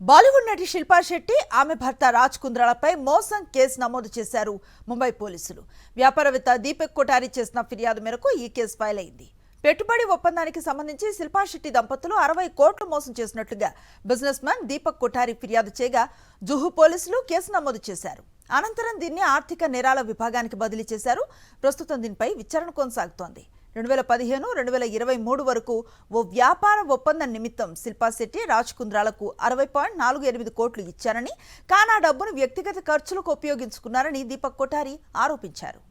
బాలీవుడ్ నటి శిల్పా శెట్టి ఆమె భర్త రాజ్ కుంద్రాలపై మోసం కేసు నమోదు చేశారు ముంబై పోలీసులు. వ్యాపారవేత్త దీపక్ కొఠారి చేసిన ఫిర్యాదు మేరకు ఈ కేసు ఫైల్ అయింది. పెట్టుబడి ఒప్పందానికి సంబంధించి శిల్పా శెట్టి దంపతులు 60 కోట్లు మోసం చేసినట్లుగా బిజినెస్ మ్యాన్ దీపక్ కొఠారి ఫిర్యాదు చేయగా జుహు పోలీసులు కేసు నమోదు చేశారు. అనంతరం దీన్ని ఆర్థిక నేరాల విభాగానికి బదిలీ చేశారు. ప్రస్తుతం దీనిపై విచారణ కొనసాగుతోంది. 2015-2023 వరకు ఓ వ్యాపార ఒప్పందం నిమిత్తం శిల్పా శెట్టి రాజ్ కుంద్రాలకు 60.48 కోట్లు ఇచ్చారని, కానా డబ్బును వ్యక్తిగత ఖర్చులకు ఉపయోగించుకున్నారని దీపక్ కొఠారి ఆరోపించారు.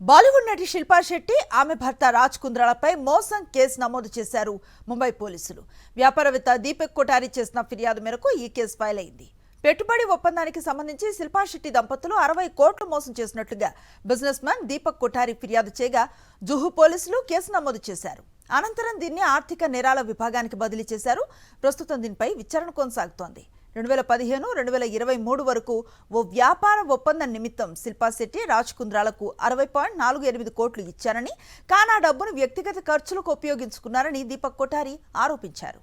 బాలీవుడ్ నటి శిల్పా శెట్టి ఆమె భర్త రాజ్ కుంద్రాలపై మోసం కేసు నమోదు చేశారు ముంబై పోలీసులు. వ్యాపారవేత్త దీపక్ కొఠారి చేసిన ఫిర్యాదు మేరకు ఈ కేసు ఫైల్ అయింది. పెట్టుబడి ఒప్పందానికి సంబంధించి శిల్పా శెట్టి దంపతులు 60 కోట్లు మోసం చేసినట్లుగా బిజినెస్ మ్యాన్ దీపక్ కొఠారి ఫిర్యాదు చేయగా జుహు పోలీసులు కేసు నమోదు చేశారు. అనంతరం దీన్ని ఆర్థిక నేరాల విభాగానికి బదిలీ చేశారు. ప్రస్తుతం దీనిపై విచారణ కొనసాగుతోంది. 2015-2023 వరకు ఓ వ్యాపార ఒప్పందం నిమిత్తం శిల్పా శెట్టి రాజ్ కుంద్రాలకు 60.48 కోట్లు ఇచ్చారని, కానా డబ్బును వ్యక్తిగత ఖర్చులకు ఉపయోగించుకున్నారని దీపక్ కొఠారి ఆరోపించారు.